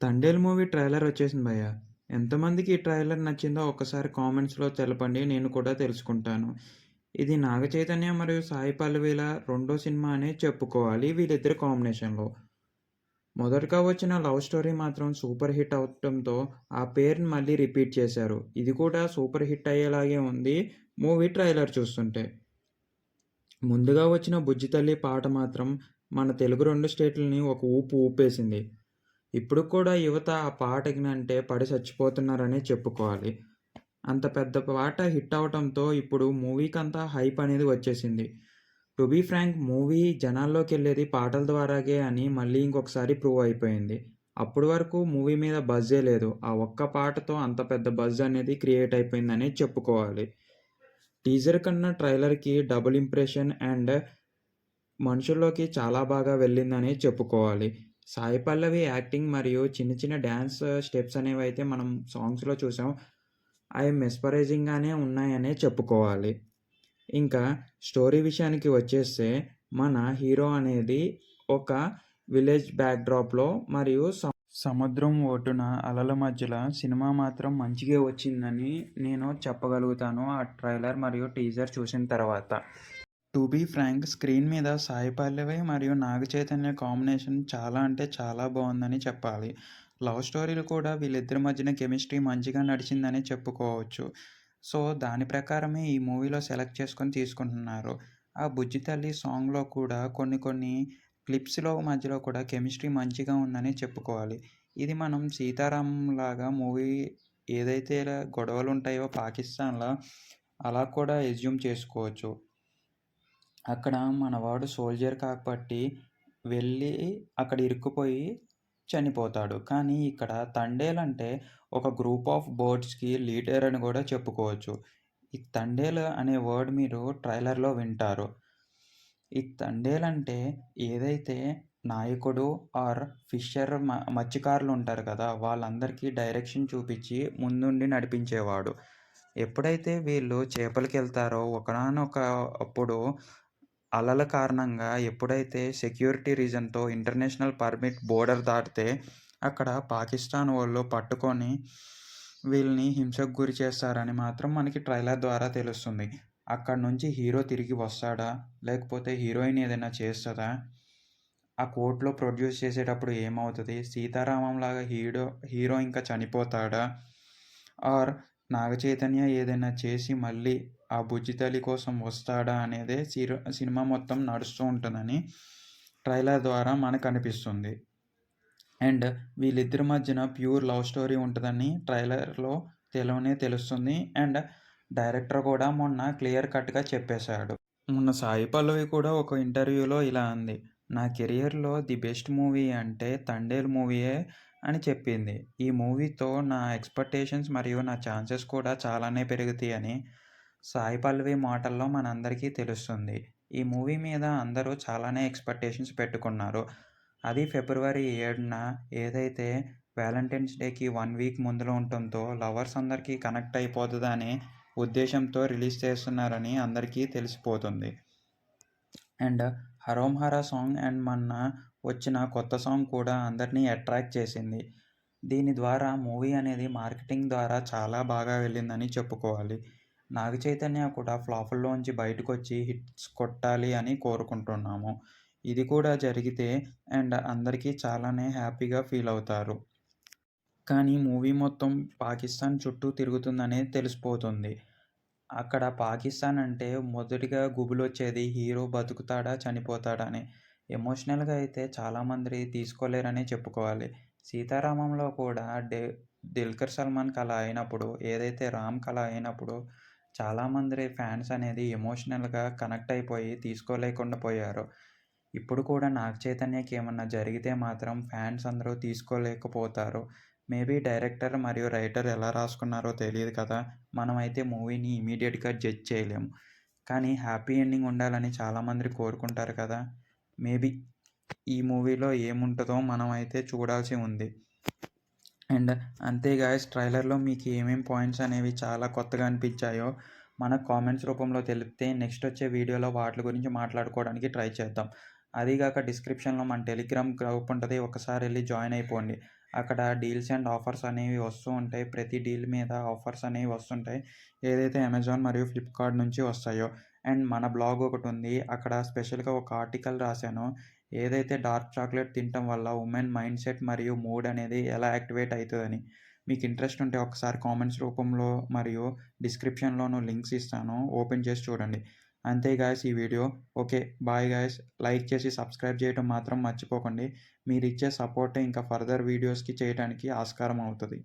'Thandel' movie trailer వచ్చేసింది భయ్యా. ఎంతమందికి ఈ ట్రైలర్ నచ్చిందో ఒక్కసారి కామెంట్స్‌లో తెలపండి. నేను కూడా తెలుసుకుంటాను. ఇది నాగ చైతన్య మరియు సాయి పల్లవిల రెండో సినిమా అనే చెప్పుకోవాలి వీళ్ళిద్దరి కాంబినేషన్‌లో. మొదటగా వచ్చిన లవ్ స్టోరీ మాత్రం సూపర్ హిట్ అవ్వటంతో ఆ పేరుని మళ్ళీ రిపీట్ చేశారు. ఇది కూడా సూపర్ హిట్ అయ్యేలాగే ఉంది మూవీ ట్రైలర్ చూస్తుంటే. ముందుగా వచ్చిన 'బుజ్జి తల్లి' పాట మాత్రం మన తెలుగు 2 స్టేట్లని ఒక ఊపు ఊపేసింది. ఇప్పుడు కూడా యువత ఆ పాట ఇనంటే పడి చచ్చిపోతున్నారనే చెప్పుకోవాలి. అంత పెద్ద పాట హిట్ అవ్వటంతో ఇప్పుడు మూవీకంతా హైప్ అనేది వచ్చేసింది. టు బీ ఫ్రాంక్ మూవీ జనాల్లోకెళ్ళేది పాటల ద్వారాగే అని మళ్ళీ ఇంకొకసారి ప్రూవ్ అయిపోయింది. అప్పటి వరకు మూవీ మీద బజ్జే లేదు. ఆ ఒక్క పాటతో అంత పెద్ద బజ్ అనేది క్రియేట్ అయిపోయిందనే చెప్పుకోవాలి. టీజర్ కన్నా ట్రైలర్‌కి డబుల్ ఇంప్రెషన్ అండ్ మనుషుల్లోకి చాలా బాగా వెళ్ళిందనే చెప్పుకోవాలి. సాయి పల్లవి యాక్టింగ్ మరియు చిన్న చిన్న డాన్స్ స్టెప్స్ అనేవైతే మనం సాంగ్స్‌లో చూసాం. అయి మెస్మరైజింగ్‌గానే ఉన్నాయనే చెప్పుకోవాలి. ఇంకా స్టోరీ విషయానికి వచ్చేస్తే మన హీరో అనేది ఒక విలేజ్ బ్యాక్‌డ్రాప్‌లో మరియు సముద్రం ఒడ్డున అలల మధ్యల సినిమా మాత్రం మంచిగే వచ్చిందని నేను చెప్పగలుగుతాను. ఆ ట్రైలర్ మరియు టీజర్ చూసిన తర్వాత. టు బీ ఫ్రాంక్ స్క్రీన్ మీద సాయి పల్లవి మరియు నాగ చైతన్య కాంబినేషన్ చాలా అంటే చాలా బాగుందని చెప్పాలి. లవ్ స్టోరీలు కూడా వీళ్ళిద్దరి మధ్యన కెమిస్ట్రీ మంచిగా నడిచిందని చెప్పుకోవచ్చు. సో దాని ప్రకారమే ఈ మూవీలో సెలెక్ట్ చేసుకొని తీసుకుంటున్నారు. ఆ 'బుజ్జి తల్లి' సాంగ్‌లో కూడా కొన్ని కొన్ని క్లిప్స్‌లో మధ్యలో కూడా కెమిస్ట్రీ మంచిగా ఉందని చెప్పుకోవాలి. ఇది మనం 'సీతారామం' లాగా మూవీ ఏదైతే గొడవలుంటాయో పాకిస్తాన్‌లో అలా కూడా అస్యూమ్ చేసుకోవచ్చు. అక్కడ మనవాడు సోల్జర్ కాబట్టి వెళ్ళి అక్కడ ఇరుక్కుపోయి చనిపోతాడు. కానీ ఇక్కడ తండేలంటే ఒక గ్రూప్ ఆఫ్ బర్డ్స్‌కి లీడర్ అని గూడా చెప్పుకోవచ్చు. ఈ తండేలు అనే వర్డ్ మీరు ట్రైలర్‌లో వింటారు. ఈ తండేలంటే ఏదైతే నాయకుడు ఆర్ ఫిషర్ మత్స్యకారులుంటారు కదా! వాళ్ళందరికీ డైరెక్షన్ చూపిచ్చి ముందుండి నడిపించేవాడు. ఎప్పుడైతే వీళ్ళు చేపలకెళ్తారో ఒకానొక అప్పుడు అలల కారణంగా ఎప్పుడైతే సెక్యూరిటీ రీజన్‌తో ఇంటర్నేషనల్ పర్మిట్ బోర్డర్ దాటితే అక్కడ పాకిస్తాన్ వోళ్ళు పట్టుకొని వీళ్ళని హింసకు గురి చేస్తారని మాత్రం మనకి ట్రైలర్ ద్వారా తెలుస్తుంది. అక్కడి నుంచి హీరో తిరిగి వస్తాడా? లేకపోతే హీరోయిన్ ఏదైనా చేస్తదా? ఆ కోర్ట్‌లో ప్రొడ్యూస్ చేసేటప్పుడు ఏమవుతది? సీతారామంలాగా హీరో ఇంకా చనిపోతాడా? ఆర్ నాగ చైతన్య ఏదైనా చేసి మళ్ళీ ఆ బుజ్జి తల్లి కోసం వస్తాడా అనేదే సినిమా మొత్తం నడుస్తూ ఉంటుందని ట్రైలర్ ద్వారా మనకనిపిస్తుంది. అండ్ వీళ్ళిద్దరి మధ్యన ప్యూర్ లవ్ స్టోరీ ఉంటదని ట్రైలర్‌లో తెలుస్తుంది. అండ్ డైరెక్టర్ కూడా మొన్న క్లియర్ కట్‌గా చెప్పేశాడు. మొన్న సాయి పల్లవి కూడా ఒక ఇంటర్వ్యూలో ఇలా అంది. నా కెరియర్‌లో ది బెస్ట్ మూవీ అంటే 'తండేల్' మూవీయే అని చెప్పింది. ఈ మూవీతో నా ఎక్స్‌పెక్టేషన్స్ మరియు నా ఛాన్సెస్ కూడా చాలానే పెరుగుతాయని సాయి పల్లవి మాటల్లో మనందరికీ తెలుస్తుంది. ఈ మూవీ మీద అందరూ చాలానే ఎక్స్‌పెక్టేషన్స్ పెట్టుకున్నారు. అది ఫిబ్రవరి 7న ఏదైతే వాలంటైన్స్ డేకి 1 వీక్ ముందులో ఉండటంతో లవర్స్ అందరికీ కనెక్ట్ అయిపోతదనే ఉద్దేశంతో రిలీజ్ చేస్తున్నారని అందరికీ తెలిసిపోతుంది. అండ్ 'హరోం హరా' సాంగ్ అండ్ మొన్న వచ్చిన కొత్త సాంగ్ కూడా అందరినీ అట్రాక్ట్ చేసింది. దీని ద్వారా మూవీ అనేది మార్కెటింగ్ ద్వారా చాలా బాగా వెళ్ళిందని చెప్పుకోవాలి. నాగ చైతన్య కూడా ఫ్లాపుల్లోంచి బయటకొచ్చి హిట్స్ కొట్టాలి అని కోరుకుంటున్నాము. ఇది కూడా జరిగితే అండ్ అందరికీ చాలానే హ్యాపీగా ఫీల్ అవుతారు. కానీ మూవీ మొత్తం పాకిస్తాన్ చుట్టూ తిరుగుతుందనే తెలిసిపోతుంది. అక్కడ పాకిస్తాన్ అంటే మొదటిగా గుబులొచ్చేది హీరో బతుకుతాడా? చనిపోతాడా? అని. ఎమోషనల్‌గా అయితే చాలామంది తీసుకోలేరనే చెప్పుకోవాలి. 'సీతారామంలో' కూడా 'దుల్కర్ సల్మాన్‌కి' అలా అయినప్పుడు, ఏదైతే 'రామ్‌కి' అలా అయినప్పుడు చాలామంది ఫ్యాన్స్ అనేది ఎమోషనల్‌గా కనెక్ట్ అయిపోయి తీసుకోలేకుండా పోయారు. ఇప్పుడు కూడా నాగ చైతన్యకి ఏమన్నా జరిగితే మాత్రం ఫ్యాన్స్ అందరూ తీసుకోలేకపోతారు. మేబీ డైరెక్టర్ మరియు రైటర్ ఎలా రాసుకున్నారో తెలీదు కదా! మనమైతే మూవీని ఇమ్మీడియేట్‌గా జడ్జ్ చేయలేము. కానీ హ్యాపీ ఎండింగ్ ఉండాలని చాలామంది కోరుకుంటారు కదా! మేబీ ఈ మూవీలో ఏముంటదో మనమైతే చూడాల్సి ఉంది. అండ్ అంతే గాయ్స్ ట్రైలర్‌లో మీకు ఏమేం పాయింట్స్ అనేవి చాలా కొత్తగా అనిపించాయో మనకు కామెంట్స్ రూపంలో తెలిపితే నెక్స్ట్ వచ్చే వీడియోలో వాటి గురించి మాట్లాడుకోవడానికి ట్రై చేద్దాం. అదీగాక డిస్క్రిప్షన్‌లో మన టెలిగ్రామ్ గ్రూప్ ఉంటది. ఒకసారి ఎళ్లి జాయిన్ అయిపోండి. అక్కడ డీల్స్ అండ్ ఆఫర్స్ అనేవి వస్తూ ఉంటాయి. ప్రతి డీల్ మీద ఆఫర్స్ అనేవి వస్తుంటాయి. ఏదైతే అమెజాన్ మరియు ఫ్లిప్‌కార్ట్ నుంచి వస్తాయో. అండ్ మన బ్లాగ్ ఒకటుంది. అక్కడ స్పెషల్‌గా ఒక ఆర్టికల్ రాశాను. ఏదైతే డార్క్ చాక్లేట్ తినటం వల్ల ఉమెన్ మైండ్‌సెట్ మరియు మూడ్ అనేది ఎలా యాక్టివేట్ అయితదని. మీకు ఇంట్రెస్ట్ ఉంటే ఒకసారి కామెంట్స్ రూపంలో మరియు డిస్క్రిప్షన్‌లోను లింక్స్ ఇస్తాను. ఓపెన్ చేసి చూడండి. అంతే గాయ్స్ ఈ వీడియో. ఓకే. Bye guys. లైక్ చేసి సబ్స్క్రైబ్ చేయటం మాత్రం మర్చిపోకండి. మీరిచ్చే సపోర్టే ఇంకా ఫర్దర్ వీడియోస్‌కి చేయటానికి ఆస్కారం అవుతది.